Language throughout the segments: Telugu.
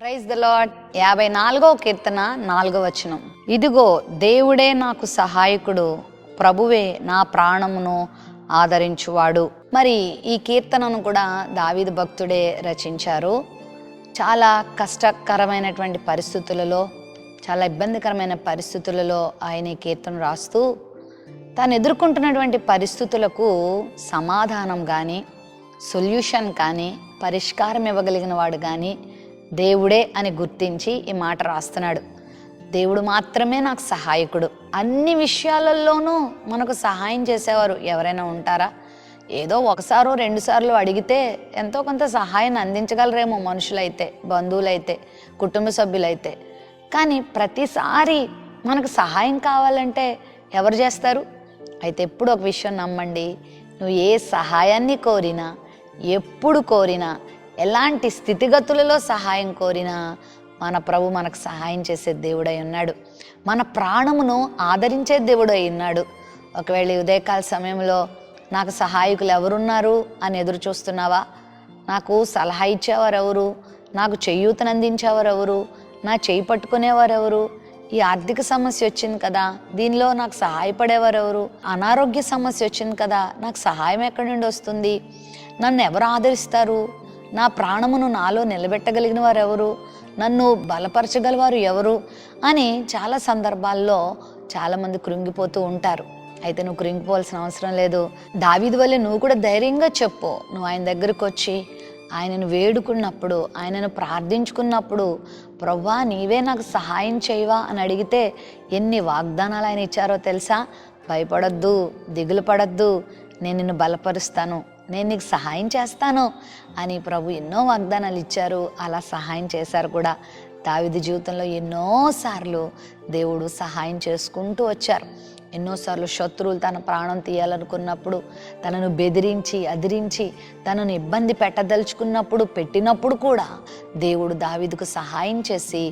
Praise the lord. 54వ కీర్తన 4వ వచనం. ఇదిగో దేవుడే నాకు సహాయకుడు, ప్రభువే నా ప్రాణమును ఆదరించువాడు. మరి ఈ కీర్తనను కూడా దావీదు భక్తుడే రచించారు. చాలా కష్టకరమైనటువంటి పరిస్థితులలో, చాలా ఇబ్బందికరమైన పరిస్థితులలో ఆయన ఈ కీర్తన రాస్తూ తాను ఎదుర్కొంటున్నటువంటి పరిస్థితులకు సమాధానం కానీ, సొల్యూషన్ కానీ, పరిష్కారం ఇవ్వగలిగిన వాడు కానీ దేవుడే అని గుర్తించి ఈ మాట రాస్తున్నాడు. దేవుడు మాత్రమే నాకు సహాయకుడు. అన్ని విషయాలలోనూ మనకు సహాయం చేసేవారు ఎవరైనా ఉంటారా? ఏదో ఒకసారో రెండుసార్లు అడిగితే ఎంతో కొంత సహాయాన్ని అందించగలరేమో మనుషులైతే, బంధువులైతే, కుటుంబ సభ్యులైతే. కానీ ప్రతిసారి మనకు సహాయం కావాలంటే ఎవరు చేస్తారు? అయితే ఎప్పుడు ఒక విషయం నమ్మండి, నువ్వు ఏ సహాయాన్ని కోరినా, ఎప్పుడు కోరినా, ఎలాంటి స్థితిగతులలో సహాయం కోరినా మన ప్రభు మనకు సహాయం చేసే దేవుడై ఉన్నాడు. మన ప్రాణమును ఆదరించే దేవుడై ఉన్నాడు. ఒకవేళ ఉదయకాల సమయంలో నాకు సహాయకులు ఎవరున్నారు అని ఎదురు చూస్తున్నావా? నాకు సలహా ఇచ్చేవారు ఎవరు? నాకు చేయూతను అందించేవారు ఎవరు? నా చేయి పట్టుకునేవారు ఎవరు? ఈ ఆర్థిక సమస్య వచ్చింది కదా, దీనిలో నాకు సహాయపడేవారు ఎవరు? అనారోగ్య సమస్య వచ్చింది కదా, నాకు సహాయం ఎక్కడి నుండి వస్తుంది? నన్ను ఎవరు ఆదరిస్తారు? నా ప్రాణమును నాలో నిలబెట్టగలిగిన వారు ఎవరు? నన్ను బలపరచగలవారు ఎవరు అని చాలా సందర్భాల్లో చాలామంది కృంగిపోతూ ఉంటారు. అయితే నువ్వు కృంగిపోవాల్సిన అవసరం లేదు. దావీదు వల్లే నువ్వు కూడా ధైర్యంగా చెప్పు. నువ్వు ఆయన దగ్గరకు వచ్చి ఆయనను వేడుకున్నప్పుడు, ఆయనను ప్రార్థించుకున్నప్పుడు, ప్రభువా నీవే నాకు సహాయం చేయవా అని అడిగితే ఎన్ని వాగ్దానాలు ఆయన ఇచ్చారో తెలుసా? భయపడొద్దు, దిగులు పడొద్దు, నేను నిన్ను బలపరుస్తాను, నేను నీకు సహాయం చేస్తాను అని ప్రభు ఎన్నో వాగ్దానాలు ఇచ్చారు. అలా సహాయం చేశారు కూడా. దావీదు జీవితంలో ఎన్నోసార్లు దేవుడు సహాయం చేసుకుంటూ వచ్చారు. ఎన్నోసార్లు శత్రువులు తన ప్రాణం తీయాలనుకున్నప్పుడు, తనను బెదిరించి అదిరించి తనను ఇబ్బంది పెట్టదలుచుకున్నప్పుడు, పెట్టినప్పుడు కూడా దేవుడు దావీదుకు సహాయం చేసి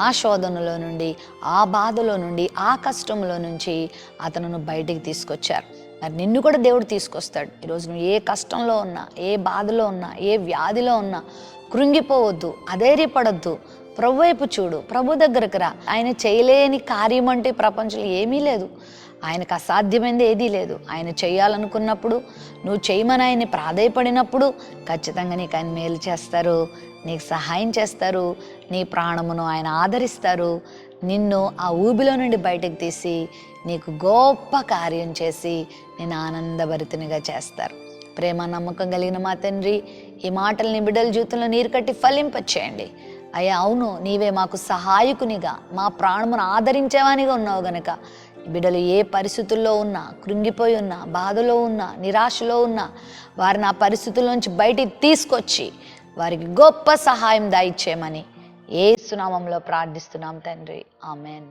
ఆ శోధనలో నుండి, ఆ బాధలో నుండి, ఆ కష్టంలో నుంచి అతను బయటికి తీసుకొచ్చారు. మరి నిన్ను కూడా దేవుడు తీసుకొస్తాడు. ఈరోజు నువ్వు ఏ కష్టంలో ఉన్నా, ఏ బాధలో ఉన్నా, ఏ వ్యాధిలో ఉన్నా కృంగిపోవద్దు, అధైర్యపడొద్దు. ప్రభు వైపు చూడు, ప్రభు దగ్గరకు రా. ఆయన చేయలేని కార్యం అంటే ప్రపంచంలో ఏమీ లేదు. ఆయనకు అసాధ్యమైనది ఏదీ లేదు. ఆయన చేయాలనుకున్నప్పుడు, నువ్వు చేయమని ఆయన్ని ప్రాధేయపడినప్పుడు ఖచ్చితంగా నీకు ఆయన మేలు చేస్తారు, నీకు సహాయం చేస్తారు, నీ ప్రాణమును ఆయన ఆదరిస్తారు. నిన్ను ఆ ఊబిలో నుండి బయటకు తీసి నీకు గొప్ప కార్యం చేసి నేను ఆనందభరితునిగా చేస్తారు. ప్రేమ నమ్మకం కలిగిన మా తండ్రి, ఈ మాటల్ని బిడ్డల జీవితంలో నీరు కట్టి ఫలింపచేయండి. అయ్యా అవును, నీవే మాకు సహాయకునిగా, మా ప్రాణమును ఆదరించేవానిగా ఉన్నావు గనక బిడ్డలు ఏ పరిస్థితుల్లో ఉన్నా, కృంగిపోయి ఉన్నా, బాధలో ఉన్నా, నిరాశలో ఉన్నా, వారిని ఆ పరిస్థితుల నుంచి బయటికి తీసుకొచ్చి వారికి గొప్ప సహాయం దయచేయమని యేసు నామములో ప్రార్థిస్తున్నాం తండ్రి. ఆమెన్.